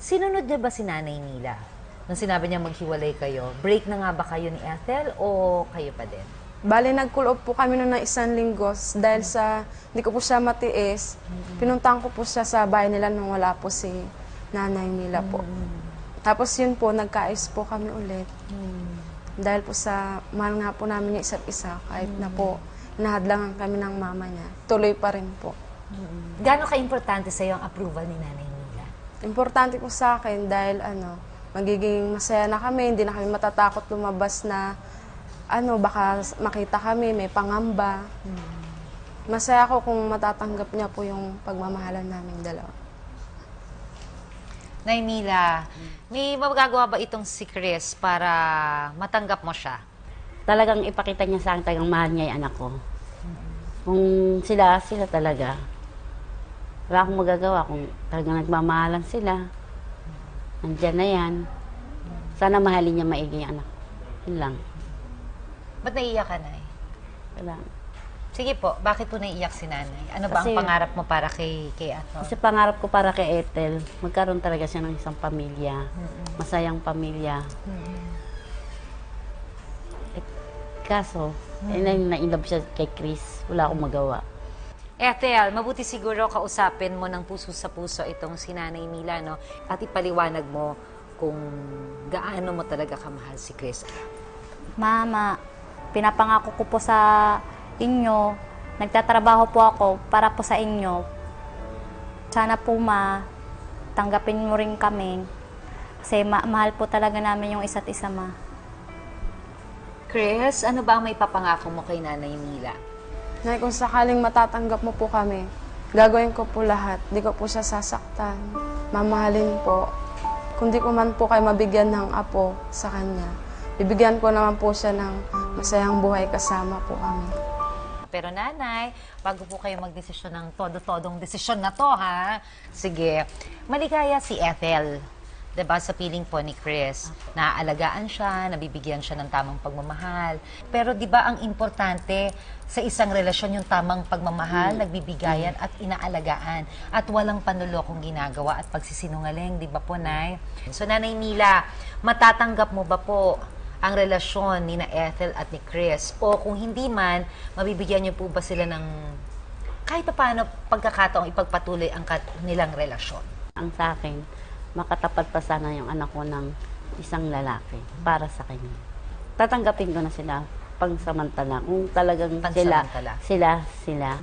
Sinunod niya ba si Nanay Mila? Nung sinabi niya maghiwalay kayo, break na nga ba kayo ni Ethel o kayo pa din? Bale, nag-cool off po kami noon ng 1 linggo dahil sa hindi ko po siya matiis. Pinuntahan ko po siya sa bahay nila nung wala po si Nanay Mila po. Tapos yun po, nagkaayos po kami ulit. Dahil po sa mahal nga po namin yung isa't isa, kahit na po nahadlangan kami ng mama niya. Tuloy pa rin po. Gaano ka-importante sa'yo ang approval ni Nanay Mila? Importante po sa akin dahil magiging masaya na kami, hindi na kami matatakot lumabas na baka makita kami, may pangamba. Masaya ako kung matatanggap niya po yung pagmamahalan namin dalawa. Nay Mila, may magagawa ba itong si Chris para matanggap mo siya? Talagang ipakita niya sa akin, talagang mahal niya yung anak ko. Kung sila talaga. Wala akong magagawa kung talagang nagmamahalan sila. Nandiyan na yan. Sana mahalin niya maigi yung anak ko. Yun lang. Ba't naiiyak ka, Nay? Wala. Sige po, bakit po naiiyak si Nanay? Ano ba ang Kasi- pangarap mo para kay Ethel? Kasi pangarap ko para kay Ethel, magkaroon talaga siya ng isang pamilya. Masayang pamilya. Kaso, na-inlove siya kay Chris. Wala akong magawa. Ethel, mabuti siguro kausapin mo ng puso sa puso itong si Nanay Mila, no? At ipaliwanag mo kung gaano mo talaga kamahal si Chris. Mama, pinapangako ko po sa inyo, nagtatrabaho po ako para po sa inyo. Sana po tanggapin mo rin kami. Kasi mahal po talaga namin yung isa't isa, ma. Chris, ano ba ang may papangako mo kay Nanay Mila? Nay, kung sakaling matatanggap mo po kami, gagawin ko po lahat. Di ko po siya sasaktan. Mamahalin po. Kung di ko man po kayo mabigyan ng apo sa kanya, bibigyan ko naman po siya ng masayang buhay kasama po kami. Pero Nanay, bago po kayo magdesisyon ng todo-todong desisyon na to, ha? Sige, maligaya si Ethel. Diba, sa piling po ni Chris, naaalagaan siya, nabibigyan siya ng tamang pagmamahal. Pero di ba ang importante sa isang relasyon yung tamang pagmamahal, nagbibigayan at inaalagaan at walang panulokong ginagawa at pagsisinungaling, di ba po, Nay? So, Nanay Mila, matatanggap mo ba po ang relasyon ni na Ethel at ni Chris? O kung hindi man, mabibigyan niyo po ba sila ng kahit paano pagkakataong ipagpatuloy ang nilang relasyon? Ang sa akin, makatapat pa sana yung anak ko ng isang lalaki para sa kanya. Tatanggapin ko na sila pangsamantala. Kung talagang Pansamantala. sila.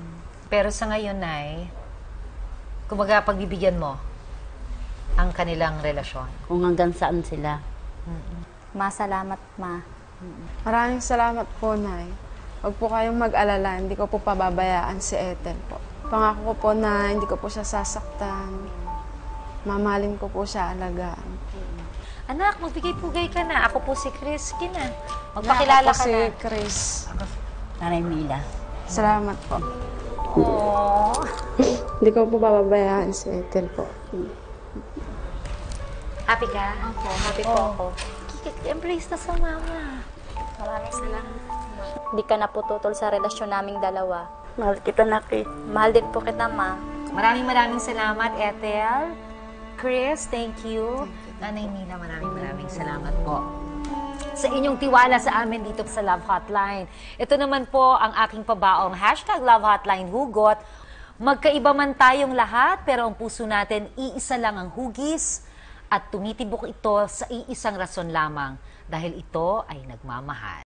Pero sa ngayon, Nay, kumbaga pagbibigyan mo ang kanilang relasyon. Kung hanggang saan sila. Ma, salamat, ma. Maraming salamat po, Nay. Huwag po kayong mag-alala, hindi ko po pababayaan si Ethel po. Pangako ko po na hindi ko po siya sasaktan. Mamahalin ko po siya, alagaan. Anak, magbigay-pugay ka na. Ako po si Chris. Kina. Magpakilala Ako ka si na. Chris. Nanay Mila. Salamat po. Aww. Hindi ko po pababayaan si Ethel po. Happy ka? Opo, happy po ako. Embrace na sa mama. Maraming salamat. Hindi ka napututol sa relasyon naming dalawa. Mahal kita, Naki. Mahal din po kita, ma. Maraming salamat, Ethel. Chris, thank you. Nanay Mila, maraming salamat po sa inyong tiwala sa amin dito sa Love Hotline. Ito naman po ang aking pabaong #Love Hotline Hugot. Magkaiba man tayong lahat, pero ang puso natin, iisa lang ang hugis at tumitibok ito sa iisang rason lamang dahil ito ay nagmamahal.